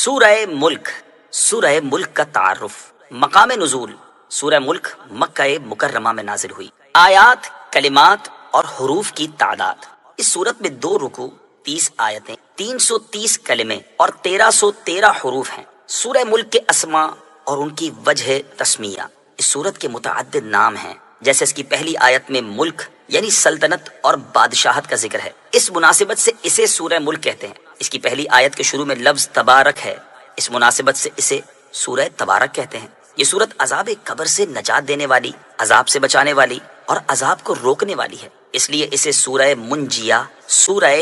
سورہ ملک، سورہ ملک کا تعارف، مقام نزول، سورہ ملک مکہ مکرمہ میں نازل ہوئی۔ آیات، کلمات اور حروف کی تعداد، اس صورت میں 2 رکوع، 30 آیتیں، 330 کلمے اور 1313 حروف ہیں۔ سورہ ملک کے اسماء اور ان کی وجہ تسمیہ، اس صورت کے متعدد نام ہیں، جیسے اس کی پہلی آیت میں ملک یعنی سلطنت اور بادشاہت کا ذکر ہے، اس مناسبت سے اسے سورہ ملک کہتے ہیں۔ اس کی پہلی آیت کے شروع میں لفظ تبارک ہے، اس مناسبت سے اسے سورہ تبارک کہتے ہیں۔ یہ سورت عذاب قبر سے نجات دینے والی، عذاب سے بچانے والی اور عذاب کو روکنے والی ہے، اس لیے اسے سورہ منجیہ، سورہ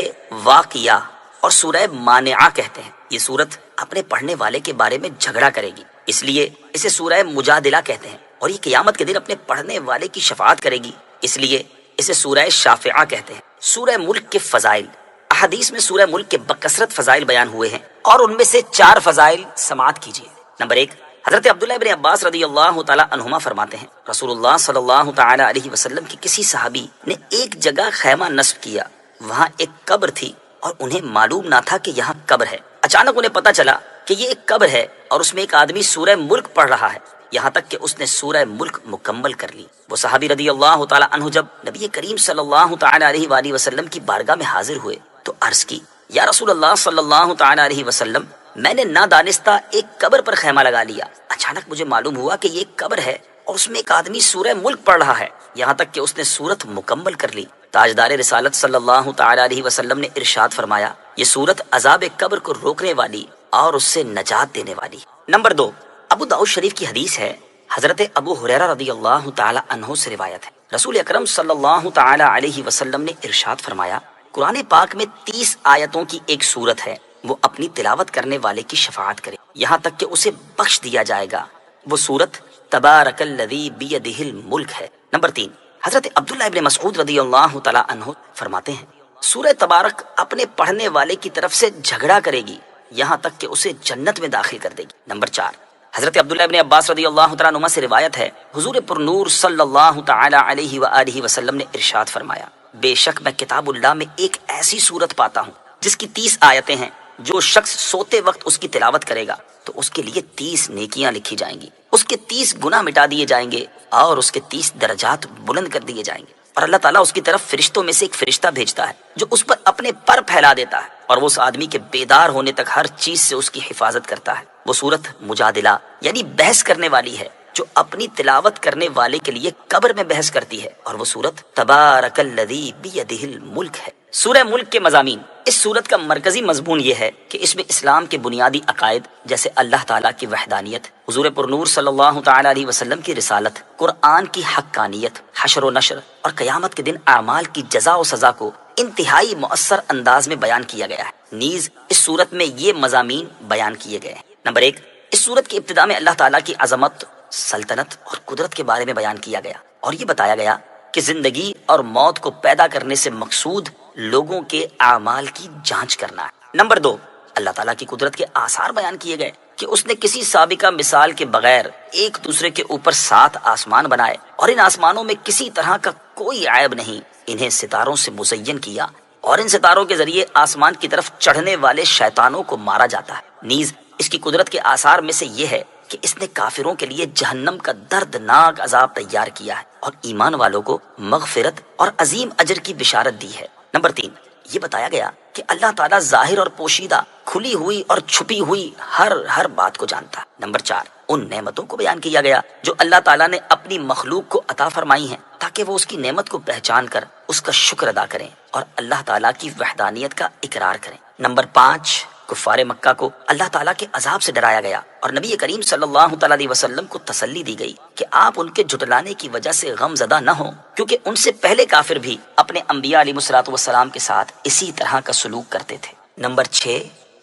واقعہ اور سورہ مانعہ کہتے ہیں۔ یہ سورت اپنے پڑھنے والے کے بارے میں جھگڑا کرے گی، اس لیے اسے سورہ مجادلہ کہتے ہیں، اور یہ قیامت کے دن اپنے پڑھنے والے کی شفاعت کرے گی، اس لیے اسے سورہ شافعہ کہتے ہیں۔ سورہ ملک کے فضائل، احادیث میں سورہ ملک کے بکثرت فضائل بیان ہوئے ہیں، اور ان میں سے 4 فضائل سماعت کیجیے۔ نمبر 1، حضرت عبداللہ ابن عباس رضی اللہ تعالی عنہما فرماتے ہیں، رسول اللہ صلی اللہ تعالی علیہ وسلم کی کسی صحابی نے ایک جگہ خیمہ نصب کیا، وہاں ایک قبر تھی اور انہیں معلوم نہ تھا کہ یہاں قبر ہے۔ اچانک انہیں پتہ چلا کہ یہ ایک قبر ہے اور اس میں ایک آدمی سورہ ملک پڑھ رہا ہے، یہاں تک کہ اس نے سورہ ملک مکمل کر لی۔ وہ صحابی رضی اللہ تعالی عنہ جب نبی کریم صلی اللہ تعالی علیہ وآلہ وسلم کی بارگاہ میں حاضر ہوئے تو عرض کی، یا رسول اللہ صلی اللہ تعالی علیہ وسلم، میں نے نادانستہ ایک قبر پر خیمہ لگا لیا، اچانک مجھے معلوم ہوا کہ یہ ایک قبر ہے اور اس میں ایک آدمی سورہ ملک پڑھ رہا ہے، یہاں تک کہ اس نے سورت مکمل کر لی۔ تاجدار رسالت صلی اللہ تعالی علیہ وسلم نے ارشاد فرمایا، یہ سورت عذاب قبر کو روکنے والی اور اس سے نجات دینے والی۔ نمبر 2، ابو داؤد شریف کی حدیث ہے، حضرت ابو ہریرہ رضی اللہ تعالی عنہ سے روایت ہے، رسول اکرم صلی اللہ تعالی علیہ وسلم نے ارشاد فرمایا، قرآن پاک میں 30 آیتوں کی ایک سورت ہے، وہ اپنی تلاوت کرنے والے کی شفاعت کرے یہاں تک کہ اسے بخش دیا جائے گا، وہ سورت تبارک الذی بیدہ الملک ہے۔ نمبر 3، حضرت عبداللہ ابن مسعود رضی اللہ تعالی عنہ فرماتے ہیں، سورہ تبارک اپنے پڑھنے والے کی طرف سے جھگڑا کرے گی یہاں تک کہ اسے جنت میں داخل کر دے گی۔ نمبر 4، حضرت عبداللہ ابن عباس رضی اللہ تعالی عنہ سے روایت ہے، حضور پر نور صلی اللہ تعالی علیہ وآلہ وسلم نے ارشاد فرمایا، بے شک میں کتاب اللہ میں ایک ایسی سورت پاتا ہوں جس کی 30 آیتیں ہیں، جو شخص سوتے وقت اس کی تلاوت کرے گا تو اس کے لیے 30 نیکیاں لکھی جائیں گی، اس کے 30 گناہ مٹا دیے جائیں گے اور اس کے 30 درجات بلند کر دیے جائیں گے، اور اللہ تعالیٰ اس کی طرف فرشتوں میں سے ایک فرشتہ بھیجتا ہے جو اس پر اپنے پر پھیلا دیتا ہے، اور وہ اس آدمی کے بیدار ہونے تک ہر چیز سے اس کی حفاظت کرتا ہے۔ وہ سورت مجادلہ یعنی بحث کرنے والی ہے، جو اپنی تلاوت کرنے والے کے لیے قبر میں بحث کرتی ہے، اور وہ سورت تبارک الذی بیدہ الملک ہے۔ سورہ ملک کے مضامین، اس سورت کا مرکزی مضمون یہ ہے کہ اس میں اسلام کے بنیادی عقائد جیسے اللہ تعالیٰ کی وحدانیت، حضور پر نور صلی اللہ تعالی علیہ وسلم کی رسالت، قرآن کی حقانیت، حشر و نشر اور قیامت کے دن اعمال کی جزا و سزا کو انتہائی مؤثر انداز میں بیان کیا گیا ہے۔ نیز اس سورت میں یہ مضامین بیان کیے گئے ہیں۔ نمبر 1، اس سورت کی ابتدا میں اللہ تعالیٰ کی عظمت، سلطنت اور قدرت کے بارے میں بیان کیا گیا، اور یہ بتایا گیا کہ زندگی اور موت کو پیدا کرنے سے مقصود لوگوں کے اعمال کی جانچ کرنا ہے۔ نمبر 2، اللہ تعالیٰ کی قدرت کے آثار بیان کیے گئے کہ اس نے کسی سابقہ مثال کے بغیر ایک دوسرے کے اوپر 7 آسمان بنائے، اور ان آسمانوں میں کسی طرح کا کوئی عیب نہیں، انہیں ستاروں سے مزین کیا، اور ان ستاروں کے ذریعے آسمان کی طرف چڑھنے والے شیطانوں کو مارا جاتا ہے۔ نیز اس کی قدرت کے آثار میں سے یہ ہے کہ اس نے کافروں کے لیے جہنم کا دردناک عذاب تیار کیا ہے، اور ایمان والوں کو مغفرت اور عظیم اجر کی بشارت دی ہے۔ نمبر 3، یہ بتایا گیا کہ اللہ تعالیٰ ظاہر اور پوشیدہ، کھلی ہوئی اور چھپی ہوئی ہر بات کو جانتا ہے۔ نمبر 4، ان نعمتوں کو بیان کیا گیا جو اللہ تعالیٰ نے اپنی مخلوق کو عطا فرمائی ہیں، تاکہ وہ اس کی نعمت کو پہچان کر اس کا شکر ادا کریں اور اللہ تعالیٰ کی وحدانیت کا اقرار کریں۔ نمبر 5، کفار مکہ کو اللہ تعالیٰ کے عذاب سے ڈرایا گیا، اور نبی کریم صلی اللہ تعالی علیہ وسلم کو تسلی دی گئی کہ آپ ان کے جھٹلانے کی وجہ سے غم زدہ نہ ہوں، کیونکہ ان سے پہلے کافر بھی اپنے انبیاء علیہ الصلوۃ والسلام کے ساتھ اسی طرح کا سلوک کرتے تھے۔ نمبر 6،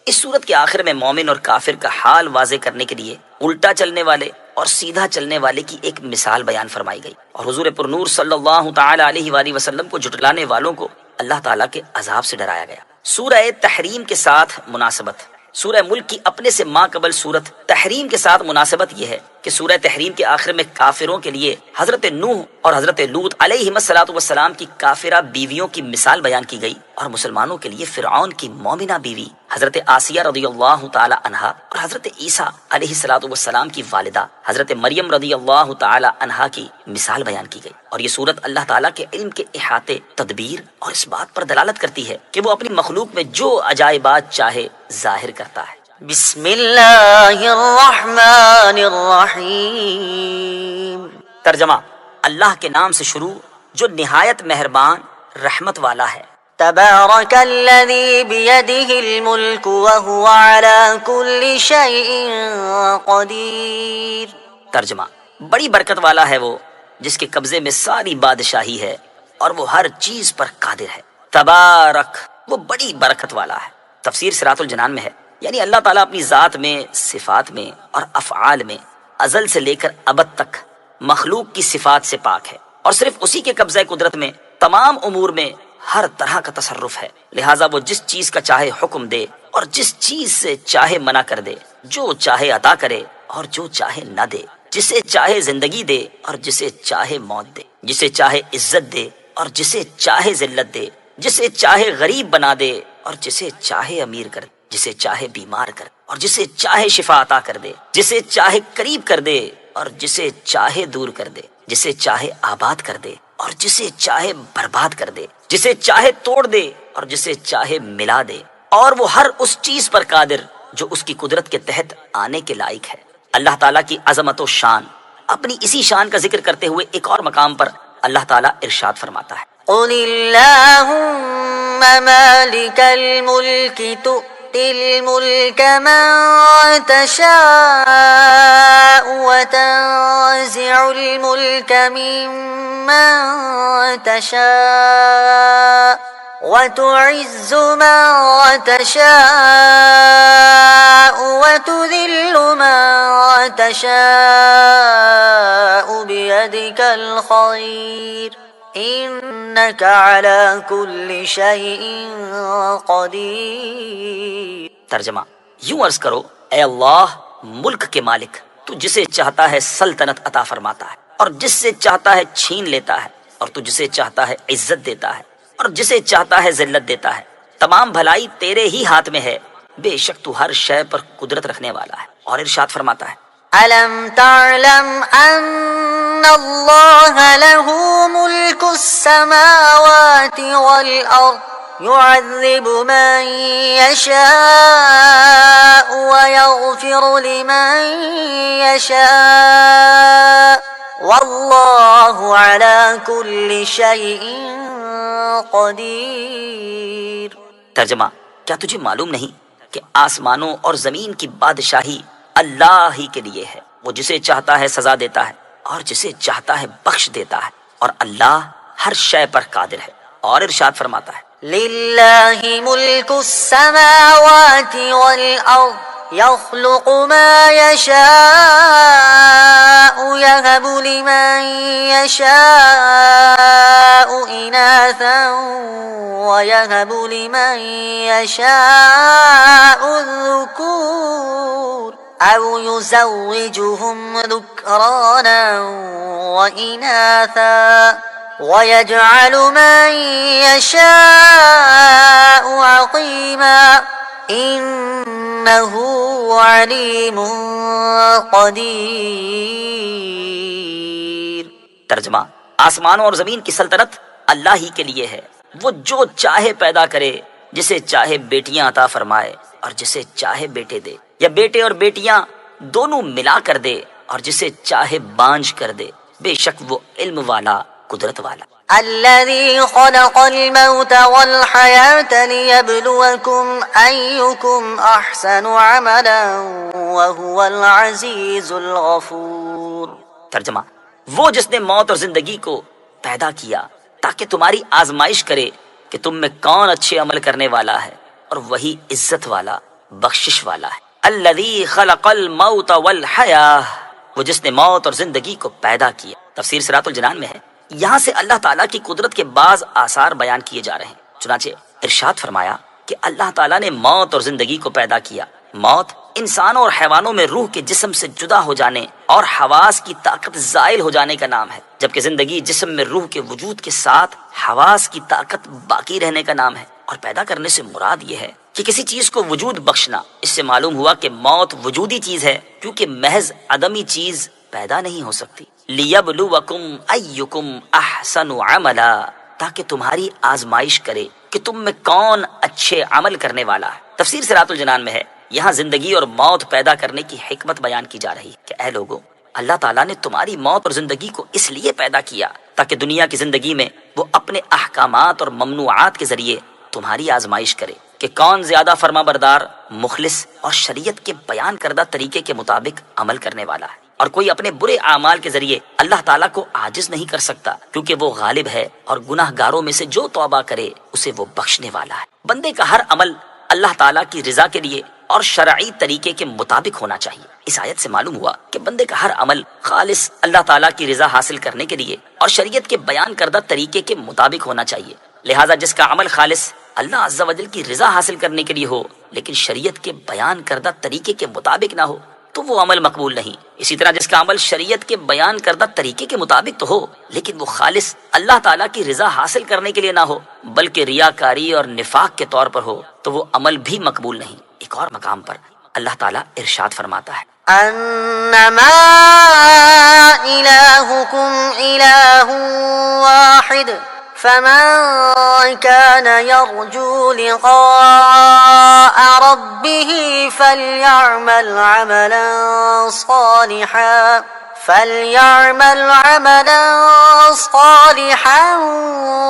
اس صورت کے آخر میں مومن اور کافر کا حال واضح کرنے کے لیے الٹا چلنے والے اور سیدھا چلنے والے کی ایک مثال بیان فرمائی گئی، اور حضور پر نور صلی اللہ تعالی علیہ وآلہ وسلم کو جھٹلانے والوں کو اللہ تعالیٰ کے عذاب سے ڈرایا گیا۔ سورہ تحریم کے ساتھ مناسبت، سورہ ملک کی اپنے سے ماقبل سورت تحریم کے ساتھ مناسبت یہ ہے کہ سورہ تحریم کے آخر میں کافروں کے لیے حضرت نوح اور حضرت لوط علیہ السلام کی کافرہ بیویوں کی مثال بیان کی گئی، اور مسلمانوں کے لیے فرعون کی مومنہ بیوی حضرت آسیہ رضی اللہ تعالی عنہا اور حضرت عیسیٰ علیہ السلام کی والدہ حضرت مریم رضی اللہ تعالی عنہا کی مثال بیان کی گئی۔ اور یہ صورت اللہ تعالیٰ کے علم کے احاطے، تدبیر اور اس بات پر دلالت کرتی ہے کہ وہ اپنی مخلوق میں جو عجائبات چاہے ظاہر کرتا ہے۔ بسم اللہ الرحمن الرحیم۔ ترجمہ: اللہ کے نام سے شروع جو نہایت مہربان رحمت والا ہے۔ تبارک الذی بیدہ الملک وہو علی کل شیء قدیر۔ ترجمہ: بڑی برکت والا ہے وہ جس کے قبضے میں ساری بادشاہی ہے اور وہ ہر چیز پر قادر ہے۔ تبارک، وہ بڑی برکت والا ہے۔ تفسیر صراط الجنان میں ہے، یعنی اللہ تعالیٰ اپنی ذات میں، صفات میں اور افعال میں ازل سے لے کر ابد تک مخلوق کی صفات سے پاک ہے، اور صرف اسی کے قبضہ قدرت میں تمام امور میں ہر طرح کا تصرف ہے، لہٰذا وہ جس چیز کا چاہے حکم دے اور جس چیز سے چاہے منع کر دے، جو چاہے عطا کرے اور جو چاہے نہ دے، جسے چاہے زندگی دے اور جسے چاہے موت دے، جسے چاہے عزت دے اور جسے چاہے ذلت دے، جسے چاہے غریب بنا دے اور جسے چاہے امیر کر دے، جسے چاہے بیمار کر اور جسے چاہے شفا عطا کر دے، جسے چاہے قریب کر دے اور جسے چاہے دور کر دے، جسے چاہے آباد کر دے اور جسے چاہے برباد کر دے، جسے چاہے توڑ دے اور جسے چاہے ملا دے، اور وہ ہر اس چیز پر قادر جو اس کی قدرت کے تحت آنے کے لائق ہے۔ اللہ تعالیٰ کی عظمت و شان، اپنی اسی شان کا ذکر کرتے ہوئے ایک اور مقام پر اللہ تعالیٰ ارشاد فرماتا ہے: قل اللہم مالک الملک تؤتی الملک من تشاء وتنزع الملک ممن تشاء وتعز من تشاء وتذل من تشاء بيدك الخير إنك على كل شيء قدير۔ ترجمہ: یوں عرض کرو، اے اللہ ملک کے مالک، تو جسے چاہتا ہے سلطنت عطا فرماتا ہے اور جس سے چاہتا ہے چھین لیتا ہے، اور تو جسے چاہتا ہے عزت دیتا ہے اور جسے چاہتا ہے ذلت دیتا ہے، تمام بھلائی تیرے ہی ہاتھ میں ہے، بے شک تو ہر شے پر قدرت رکھنے والا ہے۔ اور ارشاد فرماتا ہے: ألم تعلم أن الله له ملك السماوات والأرض يعذب من يشاء ويغفر لمن يشاء والله على كل شيء قدير۔ ترجمہ: کیا تجھے معلوم نہیں کہ آسمانوں اور زمین کی بادشاہی اللہ ہی کے لیے ہے؟ وہ جسے چاہتا ہے سزا دیتا ہے اور جسے چاہتا ہے بخش دیتا ہے، اور اللہ ہر شے پر قادر ہے۔ اور ارشاد فرماتا ہے: للہ ملک السماوات والارض يخلق ما يشاء يهب لمن يشاء إناثا ويهب لمن يشاء الذكور أو يزوجهم ذكرانا وإناثا ويجعل من يشاء عقيما إنه عليم قدير۔ ترجمہ: آسمانوں اور زمین کی سلطنت اللہ ہی کے لیے ہے، وہ جو چاہے پیدا کرے، جسے چاہے بیٹیاں عطا فرمائے اور جسے چاہے بیٹے دے، یا بیٹے اور بیٹیاں دونوں ملا کر دے، اور جسے چاہے بانجھ کر دے، بے شک وہ علم والا، قدرت والا۔ الذي خلق الموت والحياة ليبلوكم أيكم أحسن عملا وهو العزيز الغفور۔ ترجمہ: وہ جس نے موت اور زندگی کو پیدا کیا تاکہ تمہاری آزمائش کرے کہ تم میں کون اچھے عمل کرنے والا ہے، اور وہی عزت والا، بخشش والا ہے۔ الذی خلق الموت والحیاہ، وہ جس نے موت اور زندگی کو پیدا کیا۔ تفسیر صراط الجنان میں ہے، یہاں سے اللہ تعالیٰ کی قدرت کے بعض آثار بیان کیے جا رہے ہیں۔ چنانچہ ارشاد فرمایا کہ اللہ تعالیٰ نے موت اور زندگی کو پیدا کیا۔ موت انسانوں اور حیوانوں میں روح کے جسم سے جدا ہو جانے اور حواس کی طاقت زائل ہو جانے کا نام ہے، جبکہ زندگی جسم میں روح کے وجود کے ساتھ حواس کی طاقت باقی رہنے کا نام ہے۔ اور پیدا کرنے سے مراد یہ ہے کہ کسی چیز کو وجود بخشنا۔ اس سے معلوم ہوا کہ موت وجودی چیز ہے، کیونکہ محض عدمی چیز پیدا نہیں ہو سکتی۔ لِيَبْلُوَكُمْ أَيُّكُمْ أَحْسَنُ عَمَلًا، تاکہ تمہاری آزمائش کرے کہ تم میں کون اچھے عمل کرنے والا ہے۔ تفسیر صراط الجنان میں ہے، یہاں زندگی اور موت پیدا کرنے کی حکمت بیان کی جا رہی ہے کہ اے لوگو، اللہ تعالیٰ نے تمہاری موت اور زندگی کو اس لیے پیدا کیا تاکہ دنیا کی زندگی میں وہ اپنے احکامات اور ممنوعات کے ذریعے تمہاری آزمائش کرے کہ کون زیادہ فرما بردار، مخلص اور شریعت کے بیان کردہ طریقے کے مطابق عمل کرنے والا ہے۔ اور کوئی اپنے برے اعمال کے ذریعے اللہ تعالیٰ کو عاجز نہیں کر سکتا، کیونکہ وہ غالب ہے اور گناہ گاروں میں سے جو توبہ کرے اسے وہ بخشنے والا ہے۔ بندے کا ہر عمل اللہ تعالیٰ کی رضا کے لیے اور شرعی طریقے کے مطابق ہونا چاہیے۔ اس آیت سے معلوم ہوا کہ بندے کا ہر عمل خالص اللہ تعالیٰ کی رضا حاصل کرنے کے لیے اور شریعت کے بیان کردہ طریقے کے مطابق ہونا چاہیے۔ لہٰذا جس کا عمل خالص اللہ عز و جل کی رضا حاصل کرنے کے لیے ہو لیکن شریعت کے بیان کردہ طریقے کے مطابق نہ ہو تو وہ عمل مقبول نہیں۔ اسی طرح جس کا عمل شریعت کے بیان کردہ طریقے کے مطابق تو ہو لیکن وہ خالص اللہ تعالیٰ کی رضا حاصل کرنے کے لیے نہ ہو بلکہ ریاکاری اور نفاق کے طور پر ہو تو وہ عمل بھی مقبول نہیں۔ ایک اور مقام پر اللہ تعالیٰ ارشاد فرماتا ہے، انما الہکم الہ واحد فمن كان يرجو لقاء ربه فليعمل عملا صالحا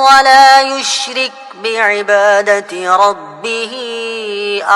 ولا يشرك بعبادة ربه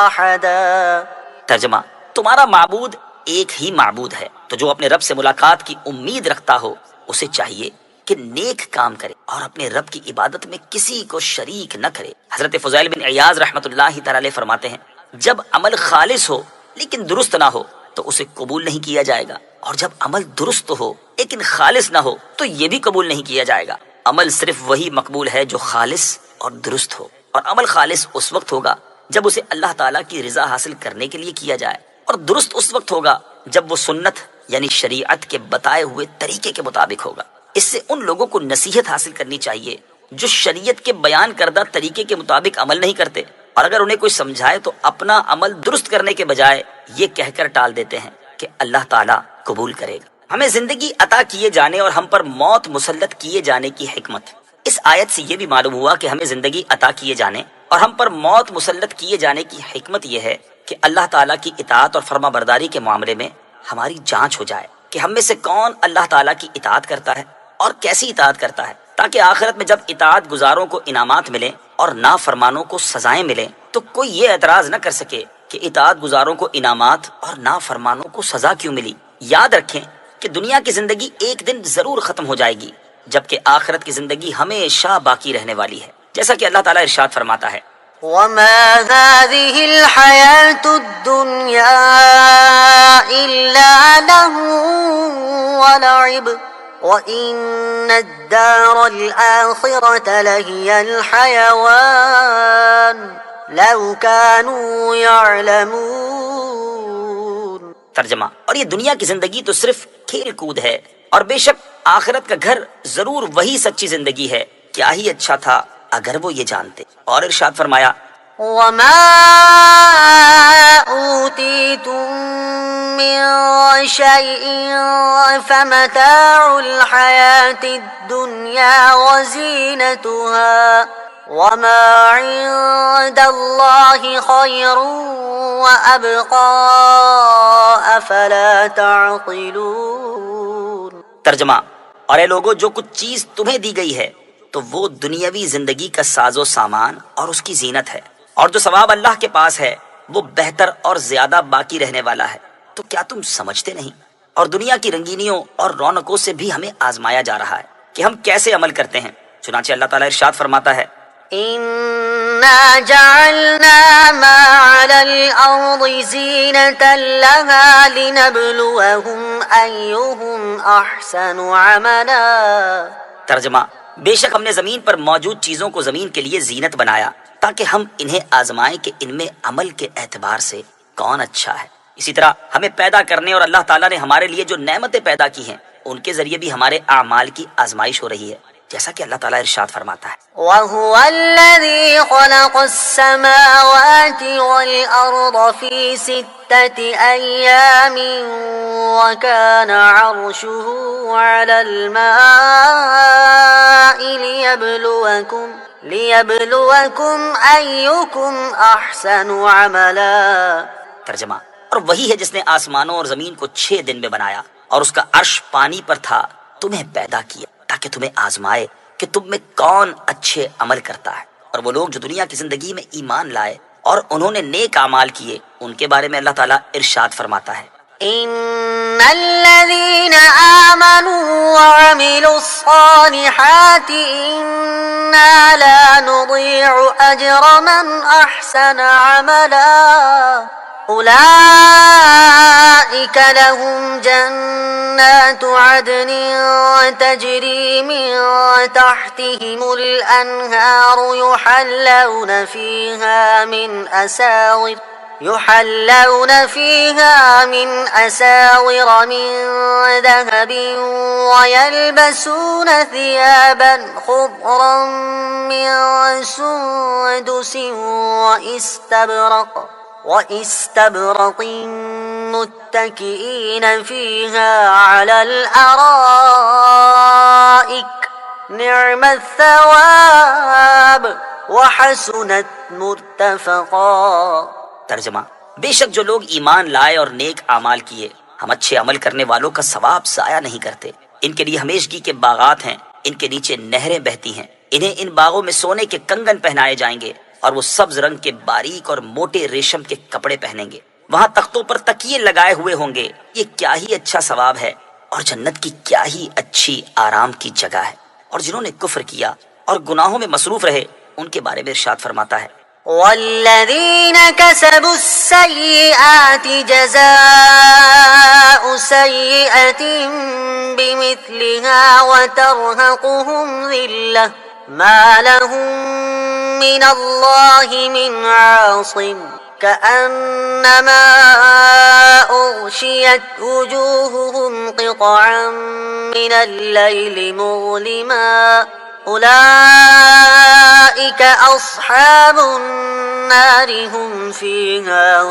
أحدا۔ ترجمہ، تمہارا معبود ایک ہی معبود ہے، تو جو اپنے رب سے ملاقات کی امید رکھتا ہو اسے چاہیے کہ نیک کام کرے اور اپنے رب کی عبادت میں کسی کو شریک نہ کرے۔ حضرت فضیل بن عیاض رحمۃ اللہ تعالی فرماتے ہیں، جب عمل خالص ہو لیکن درست نہ ہو تو اسے قبول نہیں کیا جائے گا، اور جب عمل درست ہو لیکن خالص نہ ہو تو یہ بھی قبول نہیں کیا جائے گا۔ عمل صرف وہی مقبول ہے جو خالص اور درست ہو، اور عمل خالص اس وقت ہوگا جب اسے اللہ تعالیٰ کی رضا حاصل کرنے کے لیے کیا جائے، اور درست اس وقت ہوگا جب وہ سنت یعنی شریعت کے بتائے ہوئے طریقے کے مطابق ہوگا۔ اس سے ان لوگوں کو نصیحت حاصل کرنی چاہیے جو شریعت کے بیان کردہ طریقے کے مطابق عمل نہیں کرتے، اور اگر انہیں کوئی سمجھائے تو اپنا عمل درست کرنے کے بجائے یہ کہہ کر ٹال دیتے ہیں کہ اللہ تعالیٰ قبول کرے گا۔ ہمیں زندگی عطا کیے جانے اور ہم پر موت مسلط کیے جانے کی حکمت۔ اس آیت سے یہ بھی معلوم ہوا کہ ہمیں زندگی عطا کیے جانے اور ہم پر موت مسلط کیے جانے کی حکمت یہ ہے کہ اللہ تعالیٰ کی اطاعت اور فرما برداری کے معاملے میں ہماری جانچ ہو جائے کہ ہم میں سے کون اللہ تعالیٰ کی اطاعت کرتا ہے اور کیسی اطاعت کرتا ہے، تاکہ آخرت میں جب اطاعت گزاروں کو انعامات ملیں اور نافرمانوں کو سزائیں ملیں تو کوئی یہ اعتراض نہ کر سکے کہ اطاعت گزاروں کو انعامات اور نافرمانوں کو سزا کیوں ملی۔ یاد رکھیں کہ دنیا کی زندگی ایک دن ضرور ختم ہو جائے گی، جبکہ آخرت کی زندگی ہمیشہ باقی رہنے والی ہے، جیسا کہ اللہ تعالیٰ ارشاد فرماتا ہے، وما هذه الحياة الدنيا إلا له ولعب وإن الدار الآخرة لهي الحيوان لو كانوا يعلمون۔ ترجمہ، اور یہ دنیا کی زندگی تو صرف کھیل کود ہے، اور بے شک آخرت کا گھر ضرور وہی سچی زندگی ہے، کیا ہی اچھا تھا اگر وہ یہ جانتے۔ اور ارشاد فرمایا، وما أوتيتم من شيء فمتاع الحياة الدنيا وزينتها وما عند الله خير وأبقى أفلا تعقلون۔ ترجمہ، اور اے لوگو، جو کچھ چیز تمہیں دی گئی ہے تو وہ دنیاوی زندگی کا ساز و سامان اور اس کی زینت ہے، اور جو ثواب اللہ کے پاس ہے وہ بہتر اور زیادہ باقی رہنے والا ہے۔ تو کیا تم سمجھتے نہیں؟ اور دنیا کی رنگینیوں اور رونقوں سے بھی ہمیں آزمایا جا رہا ہے کہ ہم کیسے عمل کرتے ہیں۔ چنانچہ اللہ تعالیٰ ارشاد فرماتا ہے، إنا جعلنا ما على الأرض زينة لها لنبلوهم أيهم أحسن عملا۔ ترجمہ، بے شک ہم نے زمین پر موجود چیزوں کو زمین کے لیے زینت بنایا تاکہ ہم انہیں آزمائیں کہ ان میں عمل کے اعتبار سے کون اچھا ہے۔ اسی طرح ہمیں پیدا کرنے اور اللہ تعالیٰ نے ہمارے لیے جو نعمتیں پیدا کی ہیں ان کے ذریعے بھی ہمارے اعمال کی آزمائش ہو رہی ہے، جیسا کہ اللہ تعالیٰ ارشاد فرماتا ہے وَهُوَ الَّذِي خَلَقَ السَّمَاوَاتِ وَالْأَرْضَ فِي 6 أَيَّامٍ وَكَانَ عَرْشُهُ عَلَى الْمَاءِ لِيَبْلُوَكُمْ أَيُّكُمْ أَحْسَنُ عَمَلًا۔ ترجمہ، اور وہی ہے جس نے آسمانوں اور زمین کو 6 دن میں بنایا اور اس کا عرش پانی پر تھا، تمہیں پیدا کیا تاکہ تمہیں آزمائے کہ تم میں کون اچھے عمل کرتا ہے۔ اور وہ لوگ جو دنیا کی زندگی میں ایمان لائے اور انہوں نے نیک اعمال کیے، ان کے بارے میں اللہ تعالیٰ ارشاد فرماتا ہے إن الذين آمنوا وعملوا الصالحات إنا لا نضيع أجر من أحسن عملا أولئك لهم جنات عدن تجري من تحتهم الأنهار يحلون فيها من أساور من ذهب ويلبسون ثيابا خضرا من سندس وإستبرق متكئين فيها على الأرائك نعم الثواب وحسنت مرتفقا۔ ترجمہ، بے شک جو لوگ ایمان لائے اور نیک اعمال کیے، ہم اچھے عمل کرنے والوں کا ثواب ضائع نہیں کرتے۔ ان کے لیے ہمیشگی کے باغات ہیں، ان کے نیچے نہریں بہتی ہیں، انہیں ان باغوں میں سونے کے کنگن پہنائے جائیں گے اور وہ سبز رنگ کے باریک اور موٹے ریشم کے کپڑے پہنیں گے۔ وہاں تختوں پر تکیے لگائے ہوئے ہوں گے، یہ کیا ہی اچھا ثواب ہے، اور جنت کی کیا ہی اچھی آرام کی جگہ ہے۔ اور جنہوں نے کفر کیا اور گناہوں میں مصروف رہے، ان کے بارے میں ارشاد فرماتا ہے والذين كسبوا السيئات جزاء سيئة بمثلها وترهقهم ذلة ما لهم من الله من عاصم كأنما أغشيت وجوههم قطعا من الليل مظلما أولئك أصحاب النار هم فيها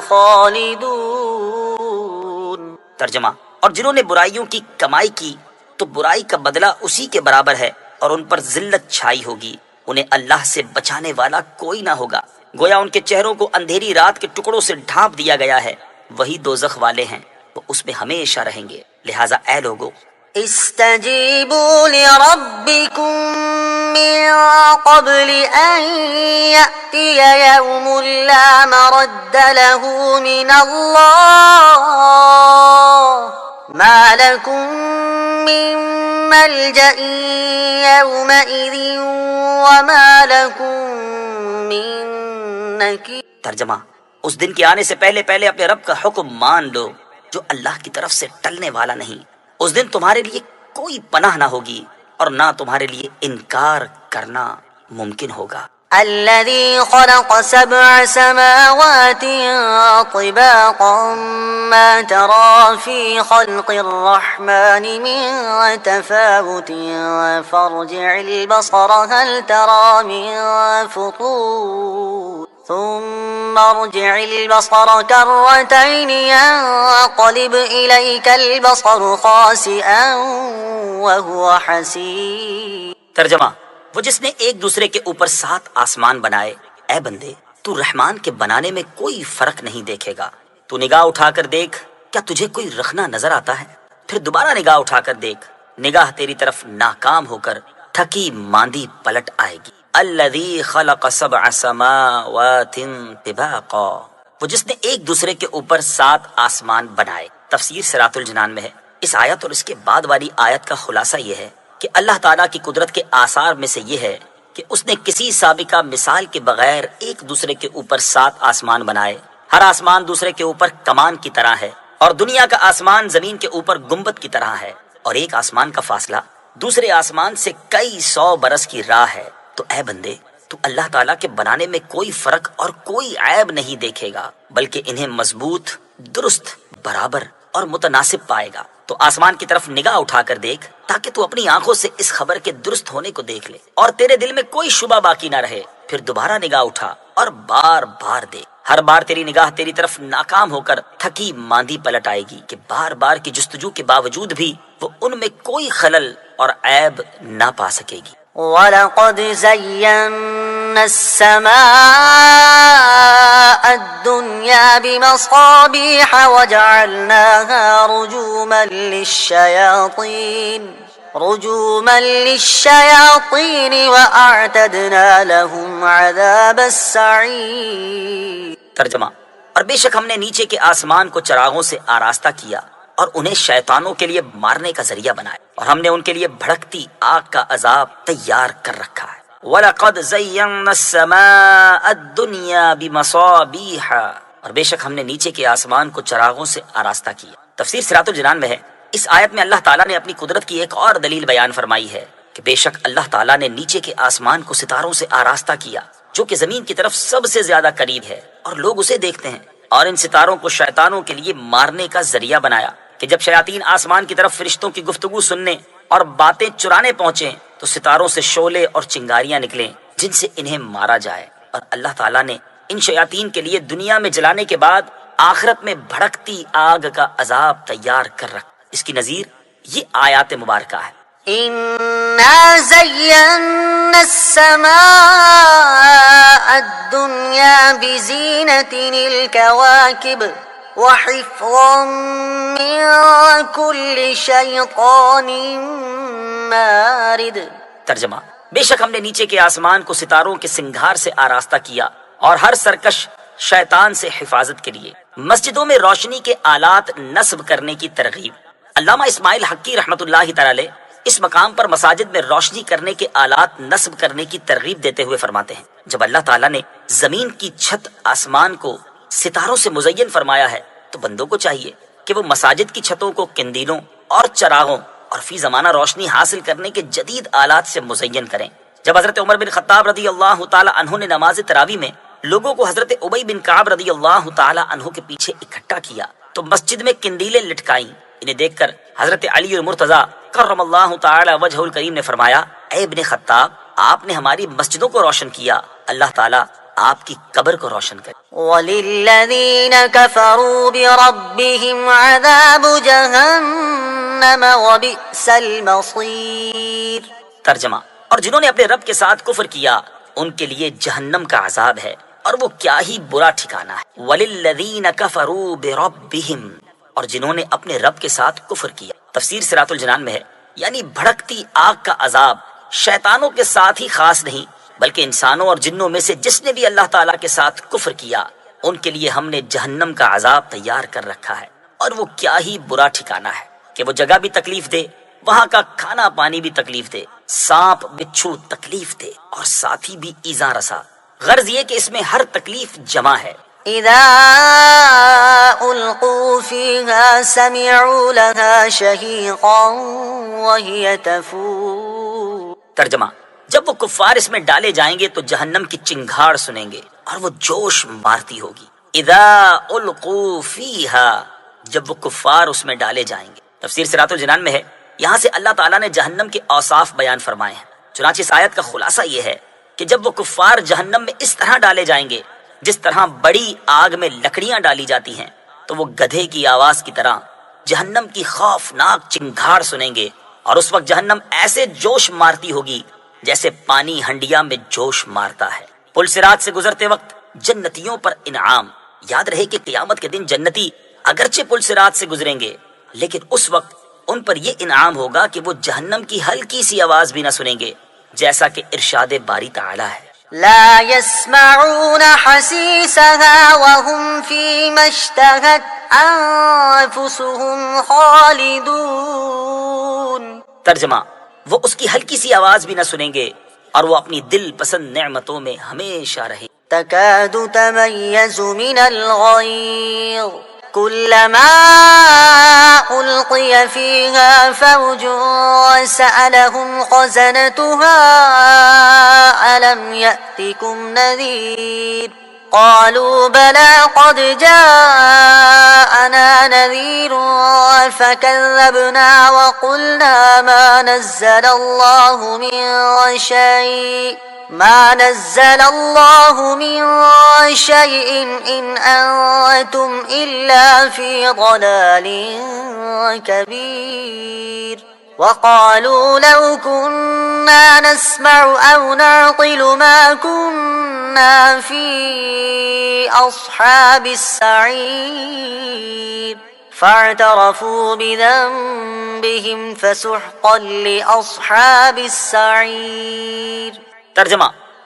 خالدون۔ ترجمہ، اور جنہوں نے برائیوں کی کمائی کی تو برائی کا بدلہ اسی کے برابر ہے اور ان پر ذلت چھائی ہوگی، انہیں اللہ سے بچانے والا کوئی نہ ہوگا، گویا ان کے چہروں کو اندھیری رات کے ٹکڑوں سے ڈھانپ دیا گیا ہے، وہی دوزخ والے ہیں، وہ اس میں ہمیشہ رہیں گے۔ لہٰذا اے لوگو، استجیبوا لربکم من قبل ان یأتی یوم لا مرد له من اللہ ما لکم من ملجأ یومئذ وما لکم من نکیر۔ ترجمہ، اس دن کے آنے سے پہلے پہلے اپنے رب کا حکم مان لو جو اللہ کی طرف سے ٹلنے والا نہیں۔ اس دن تمہارے لیے کوئی پناہ نہ ہوگی اور نہ تمہارے لیے انکار کرنا ممکن ہوگا۔ الذي خلق 7 سماوات طباقا ما ترى في خلق الرحمن من تفاوت فارجع البصر هل ترى من فطور ثم ارجع البصر كرتين ينقلب إليك البصر خاسئا وهو حسير۔ ترجمہ، وہ جس نے ایک دوسرے کے اوپر 7 آسمان بنائے، اے بندے تو رحمان کے بنانے میں کوئی فرق نہیں دیکھے گا، تو نگاہ اٹھا کر دیکھ، کیا تجھے کوئی رخنہ نظر آتا ہے؟ پھر دوبارہ نگاہ اٹھا کر دیکھ، نگاہ تیری طرف ناکام ہو کر تھکی ماندی پلٹ آئے گی۔ الذی خلق 7 سماوات طباقا، وہ جس نے ایک دوسرے کے اوپر 7 آسمان بنائے۔ تفسیر صراط الجنان میں ہے۔ اس آیت اور اس کے بعد والی آیت کا خلاصہ یہ ہے کہ اللہ تعالیٰ کی قدرت کے آثار میں سے یہ ہے کہ اس نے کسی سابقہ مثال کے بغیر ایک دوسرے کے اوپر 7 آسمان بنائے۔ ہر آسمان دوسرے کے اوپر کمان کی طرح ہے، اور دنیا کا آسمان زمین کے اوپر گنبد کی طرح ہے، اور ایک آسمان کا فاصلہ دوسرے آسمان سے کئی 100 برس کی راہ ہے۔ تو اے بندے، تو اللہ تعالیٰ کے بنانے میں کوئی فرق اور کوئی عیب نہیں دیکھے گا، بلکہ انہیں مضبوط، درست، برابر اور متناسب پائے گا۔ تو آسمان کی طرف نگاہ اٹھا کر دیکھ تاکہ تو اپنی آنکھوں سے اس خبر کے درست ہونے کو دیکھ لے اور تیرے دل میں کوئی شبہ باقی نہ رہے۔ پھر دوبارہ نگاہ اٹھا اور بار بار دیکھ۔ ہر بار تیری نگاہ تیری طرف ناکام ہو کر تھکی ماندی پلٹ آئے گی کہ بار بار کی جستجو کے باوجود بھی وہ ان میں کوئی خلل اور عیب نہ پا سکے گی۔ وَلَقَدْ زَيَّنَّا السَّمَاءَ الدُّنْيَا بِمَصَابِيحَ وَجَعَلْنَاهَا رُجُومًا لِلشَّيَاطِينِ وَأَعْتَدْنَا لَهُمْ عَذَابَ السَّعِيرِ۔ ترجمہ، اور بے شک ہم نے نیچے کے آسمان کو چراغوں سے آراستہ کیا اور انہیں شیطانوں کے لیے مارنے کا ذریعہ بنایا، اور ہم نے ان کے لیے بھڑکتی آگ کا عذاب تیار کر رکھا ہے۔ وَلَقَدْ زَيَّنَّا السَّمَاءَ الدُّنْيَا بِمَصَابِيحَ، اور بے شک ہم نے نیچے کے آسمان کو چراغوں سے آراستہ کیا۔ تفسیر صراط الجنان میں ہے، اس آیت میں اللہ تعالیٰ نے اپنی قدرت کی ایک اور دلیل بیان فرمائی ہے کہ بے شک اللہ تعالیٰ نے نیچے کے آسمان کو ستاروں سے آراستہ کیا جو کہ زمین کی طرف سب سے زیادہ قریب ہے، اور لوگ اسے دیکھتے ہیں، اور ان ستاروں کو شیطانوں کے لیے مارنے کا ذریعہ بنایا کہ جب شیاطین آسمان کی طرف فرشتوں کی گفتگو سننے اور باتیں چرانے پہنچیں تو ستاروں سے شعلے اور چنگاریاں نکلیں جن سے انہیں مارا جائے۔ اور اللہ تعالیٰ نے ان شیاطین کے لیے دنیا میں جلانے کے بعد آخرت میں بھڑکتی آگ کا عذاب تیار کر رکھا۔ اس کی نظیر یہ آیات مبارکہ ہے۔ إِنَّا زَيَّنَّا السَّمَاءَ الدُّنْيَا بِزِينَةٍ الْكَوَاكِبِ وَحِفْظًا مِّن كُلِّ شَيْطَانٍ مَارِدٍ۔ ترجمہ، بے شک ہم نے نیچے کے آسمان کو ستاروں کے سنگھار سے آراستہ کیا اور ہر سرکش شیطان سے حفاظت کے لیے۔ مسجدوں میں روشنی کے آلات نصب کرنے کی ترغیب۔ علامہ اسماعیل حقی رحمۃ اللہ تعالی اس مقام پر مساجد میں روشنی کرنے کے آلات نصب کرنے کی ترغیب دیتے ہوئے فرماتے ہیں، جب اللہ تعالیٰ نے زمین کی چھت آسمان کو ستاروں سے مزین فرمایا ہے تو بندوں کو چاہیے کہ وہ مساجد کی چھتوں کو قندیلوں اور چراغوں اور فی زمانہ روشنی حاصل کرنے کے جدید آلات سے مزین کریں۔ جب حضرت عمر بن خطاب رضی اللہ تعالی عنہ نے نماز تراویح میں لوگوں کو حضرت ابی بن کعب رضی اللہ تعالی عنہ کے پیچھے اکٹھا کیا تو مسجد میں قندیلیں لٹکائیں۔ انہیں دیکھ کر حضرت علی المرتضی کرم اللہ تعالی وجہ الکریم نے فرمایا، اے ابن خطاب، آپ نے ہماری مسجدوں کو روشن کیا، اللہ تعالیٰ آپ کی قبر کو روشن کرے۔ وَلِلَّذِينَ كَفَرُوا بِرَبِّهِمْ عَذَابُ جَهَنَّمَ وَبِئْسَ الْمَصِيرُ۔ ترجمہ، اور جنہوں نے اپنے رب کے ساتھ کفر کیا ان کے لیے جہنم کا عذاب ہے اور وہ کیا ہی برا ٹھکانہ ہے۔ وَلِلَّذِينَ كَفَرُوا بِرَبِّهِمْ، اور جنہوں نے اپنے رب کے ساتھ کفر کیا۔ تفسیر صراط الجنان میں ہے، یعنی بھڑکتی آگ کا عذاب شیطانوں کے ساتھ ہی خاص نہیں بلکہ انسانوں اور جنوں میں سے جس نے بھی اللہ تعالیٰ کے ساتھ کفر کیا ان کے لیے ہم نے جہنم کا عذاب تیار کر رکھا ہے، اور وہ کیا ہی برا ٹھکانہ ہے کہ وہ جگہ بھی تکلیف دے، وہاں کا کھانا پانی بھی تکلیف دے، سانپ بچھو تکلیف دے اور ساتھی بھی ایذا رسا۔ غرض یہ کہ اس میں ہر تکلیف جمع ہے۔ إِذَا أُلْقُوا فِيهَا سَمِعُوا لَهَا شَهِيقًا وَهِيَ تَفُورُ۔ ترجمہ، جب وہ کفار اس میں ڈالے جائیں گے تو جہنم کی چنگھاڑ سنیں گے اور وہ جوش مارتی ہوگی۔ اذا القوا فیہا، جب وہ کفار اس میں ڈالے جائیں گے۔ تفسیر صراط الجنان میں ہے، یہاں سے اللہ تعالیٰ نے جہنم کے اوصاف بیان فرمائے ہیں۔ چنانچہ اس آیت کا خلاصہ یہ ہے کہ جب وہ کفار جہنم میں اس طرح ڈالے جائیں گے جس طرح بڑی آگ میں لکڑیاں ڈالی جاتی ہیں تو وہ گدھے کی آواز کی طرح جہنم کی خوفناک چنگھاڑ سنیں گے، اور اس وقت جہنم ایسے جوش مارتی ہوگی جیسے پانی ہنڈیا میں جوش مارتا ہے۔ پل صراط سے گزرتے وقت جنتیوں پر انعام۔ یاد رہے کہ قیامت کے دن جنتی اگرچہ پل صراط سے گزریں گے لیکن اس وقت ان پر یہ انعام ہوگا کہ وہ جہنم کی ہلکی سی آواز بھی نہ سنیں گے، جیسا کہ ارشاد باری تعالی ہے، لا يسمعون حسيسها وهم فيما اشتهت أنفسهم خالدون۔ ترجمہ، وہ اس کی ہلکی سی آواز بھی نہ سنیں گے اور وہ اپنی دل پسند نعمتوں میں ہمیشہ رہیں۔ تكاد تميز من الغيظ كلما ألقي فيها فوج سألهم خزنتها ألم يأتكم نذير قالوا بلى قد جاءنا نذير فكذبنا وقلنا ما نزل الله من شيء إن أنتم إلا في ضلال كبير وقالوا لو كنا نسمع أو نعقل ما كنا في أصحاب السعير فاعترفوا بذنبهم فسحقا لأصحاب السعير. ترجمہ: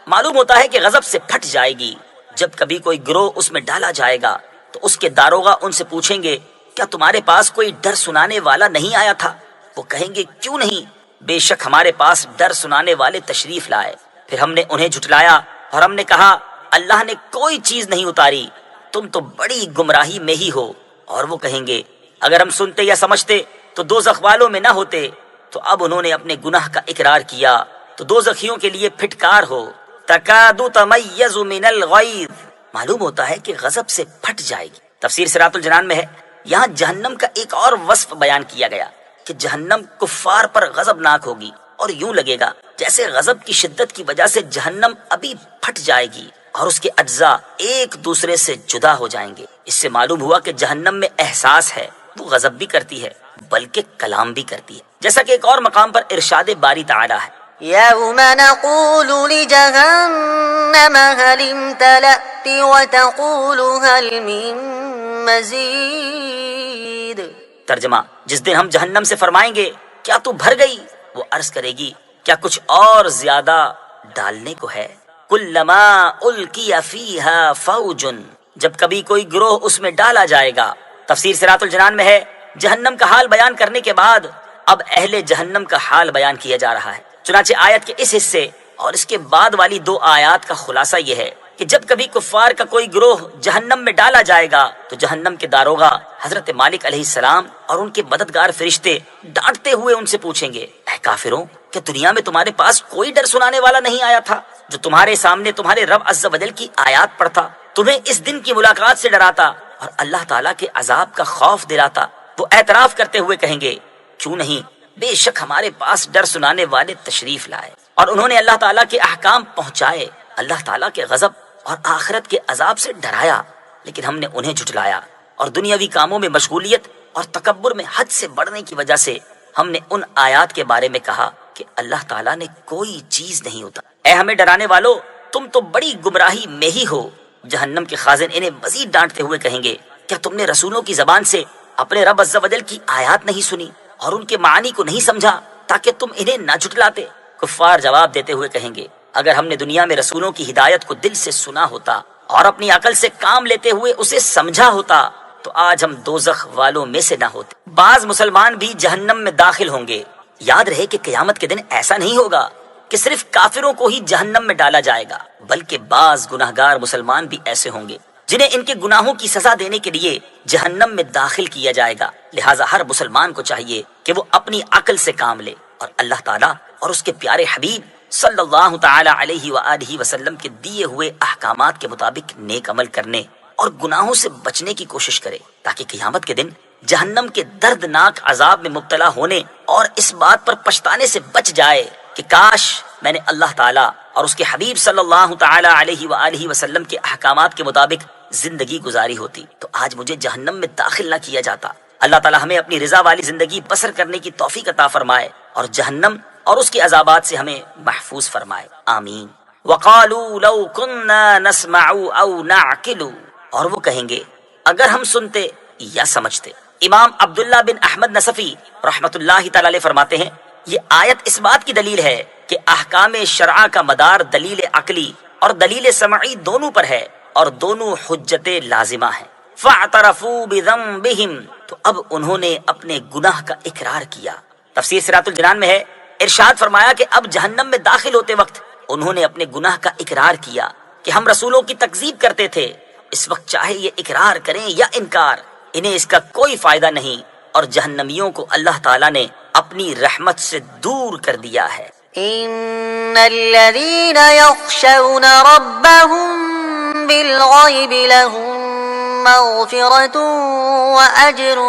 معلوم ہوتا ہے کہ غضب سے پھٹ جائے گی جب کبھی کوئی گروہ اس میں ڈالا جائے گا تو اس کے داروغہ ان سے پوچھیں گے کیا تمہارے پاس کوئی ڈر سنانے والا نہیں آیا تھا؟ وہ کہیں گے کیوں نہیں، بے شک ہمارے پاس ڈر سنانے والے تشریف لائے. پھر ہم نے انہیں جھٹلایا اور ہم نے کہا اللہ نے کوئی چیز نہیں اتاری، تم تو بڑی گمراہی میں ہی ہو. اور وہ کہیں گے اگر ہم سنتے یا سمجھتے تو دوزخ والوں میں نہ ہوتے. تو اب انہوں نے اپنے گناہ کا اقرار کیا تو دوزخیوں کے لیے پھٹکار ہو. تکاد تمیز من الغیظ، معلوم ہوتا ہے کہ غضب سے پھٹ جائے گی. تفسیر صراط الجنان میں ہے یہاں جہنم کا ایک اور وصف بیان کیا گیا کہ جہنم کفار پر غضبناک ہوگی اور یوں لگے گا جیسے غضب کی شدت کی وجہ سے جہنم ابھی پھٹ جائے گی اور اس کے اجزاء ایک دوسرے سے جدا ہو جائیں گے. اس سے معلوم ہوا کہ جہنم میں احساس ہے، وہ غضب بھی کرتی ہے بلکہ کلام بھی کرتی ہے، جیسا کہ ایک اور مقام پر ارشاد باری تعالی ہے يوم نقول لجهنم هل امتلأت وتقول هل من مزيد. ترجمہ: جس دن ہم جہنم سے فرمائیں گے کیا تو بھر گئی، وہ عرض کرے گی کیا کچھ اور زیادہ ڈالنے کو ہے. کلما القی فیہا فوج، جب کبھی کوئی گروہ اس میں ڈالا جائے گا. تفسیر صراط الجنان میں ہے جہنم کا حال بیان کرنے کے بعد اب اہل جہنم کا حال بیان کیا جا رہا ہے. چنانچہ آیت کے اس حصے اور اس کے بعد والی 2 آیات کا خلاصہ یہ ہے کہ جب کبھی کفار کا کوئی گروہ جہنم میں ڈالا جائے گا تو جہنم کے داروغہ حضرت مالک علیہ السلام اور ان کے مددگار فرشتے ڈانٹتے ہوئے ان سے پوچھیں گے اے کافروں، کہ دنیا میں تمہارے پاس کوئی ڈر سنانے والا نہیں آیا تھا جو تمہارے سامنے تمہارے رب عز و جل کی آیات پڑھتا، تمہیں اس دن کی ملاقات سے ڈراتا اور اللہ تعالیٰ کے عذاب کا خوف دلاتا؟ وہ اعتراف کرتے ہوئے کہیں گے کیوں نہیں، بے شک ہمارے پاس ڈر سنانے والے تشریف لائے اور انہوں نے اللہ تعالیٰ کے احکام پہنچائے، اللہ تعالیٰ کے غضب اور آخرت کے عذاب سے ڈرایا، لیکن ہم نے انہیں جھٹلایا اور دنیاوی کاموں میں مشغولیت اور تکبر میں حد سے بڑھنے کی وجہ سے ہم نے ان آیات کے بارے میں کہا کہ اللہ تعالیٰ نے کوئی چیز نہیں ہوتا. اے ہمیں ڈرانے والو، تم تو بڑی گمراہی میں ہی ہو. جہنم کے خازن انہیں مزید ڈانٹتے ہوئے کہیں گے کیا تم نے رسولوں کی زبان سے اپنے رب عز و جل کی آیات نہیں سنی اور ان کے معنی کو نہیں سمجھا تاکہ تم انہیں نہ جھٹلاتے؟ کفار جواب دیتے ہوئے کہیں گے اگر ہم نے دنیا میں رسولوں کی ہدایت کو دل سے سنا ہوتا اور اپنی عقل سے کام لیتے ہوئے اسے سمجھا ہوتا تو آج ہم دوزخ والوں میں سے نہ ہوتے. بعض مسلمان بھی جہنم میں داخل ہوں گے. یاد رہے کہ قیامت کے دن ایسا نہیں ہوگا کہ صرف کافروں کو ہی جہنم میں ڈالا جائے گا، بلکہ بعض گناہگار مسلمان بھی ایسے ہوں گے جنہیں ان کے گناہوں کی سزا دینے کے لیے جہنم میں داخل کیا جائے گا. لہٰذا ہر مسلمان کو چاہیے کہ وہ اپنی عقل سے کام لے اور اللہ تعالیٰ اور اس کے پیارے حبیب صلی اللہ تعالی علیہ وآلہ وسلم کے دیے ہوئے احکامات کے مطابق نیک عمل کرنے اور گناہوں سے بچنے کی کوشش کرے تاکہ قیامت کے دن جہنم کے دردناک عذاب میں مبتلا ہونے اور اس بات پر پچھتانے سے بچ جائے کہ کاش میں نے اللہ تعالیٰ اور اس کے حبیب صلی اللہ تعالی علیہ وآلہ وسلم کے احکامات کے مطابق زندگی گزاری ہوتی تو آج مجھے جہنم میں داخل نہ کیا جاتا. اللہ تعالیٰ ہمیں اپنی رضا والی زندگی بسر کرنے کی توفیق عطا فرمائے اور جہنم اور اس کے عذابات سے ہمیں محفوظ فرمائے. آمین. وقالوا لو كنا نسمع او نعقل، اور وہ کہیں گے اگر ہم سنتے یا سمجھتے. امام عبداللہ بن احمد نصفی رحمت اللہ تعالی علیہ فرماتے ہیں یہ آیت اس بات کی دلیل ہے کہ احکام شرع کا مدار دلیل عقلی اور دلیل سمعی دونوں پر ہے اور دونوں حجت لازمہ ہیں. فاعترفوا بذنبہم، تو اب انہوں نے اپنے گناہ کا اقرار کیا. تفسیر صراط الجنان میں ہے ارشاد فرمایا کہ اب جہنم میں داخل ہوتے وقت انہوں نے اپنے گناہ کا اقرار کیا کہ ہم رسولوں کی تکذیب کرتے تھے. اس وقت چاہے یہ اقرار کریں یا انکار انہیں اس کا کوئی فائدہ نہیں، اور جہنمیوں کو اللہ تعالیٰ نے اپنی رحمت سے دور کر دیا ہے۔ إن الذين يخشون ربهم بالغيب لهم مغفرة وأجر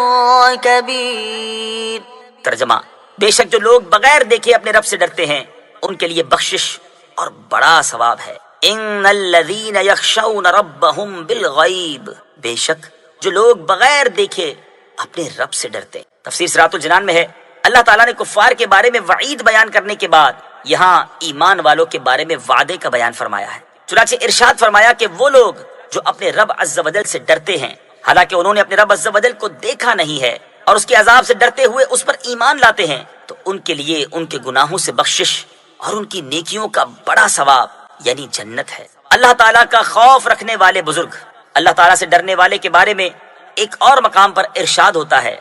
كبير۔ ترجمہ، بے شک جو لوگ بغیر دیکھے اپنے رب سے ڈرتے ہیں ان کے لیے بخشش اور بڑا ثواب ہے۔ ان الذین یخشون ربهم بالغیب، بے شک جو لوگ بغیر دیکھے اپنے رب سے ڈرتے۔ تفسیر صراط الجنان میں ہے، اللہ تعالیٰ نے کفار کے بارے میں وعید بیان کرنے کے بعد یہاں ایمان والوں کے بارے میں وعدے کا بیان فرمایا ہے۔ چنانچہ ارشاد فرمایا کہ وہ لوگ جو اپنے رب عز و جل سے ڈرتے ہیں، حالانکہ انہوں نے اپنے رب عز و جل کو دیکھا نہیں ہے اور اس کے عذاب سے ڈرتے ہوئے اس پر ایمان لاتے ہیں، تو ان کے لیے ان کے گناہوں سے بخشش اور ان کی نیکیوں کا بڑا ثواب یعنی جنت ہے۔ اللہ تعالیٰ کا خوف رکھنے والے بزرگ، اللہ تعالیٰ سے ڈرنے والے کے بارے میں ایک اور مقام پر ارشاد ہوتا ہے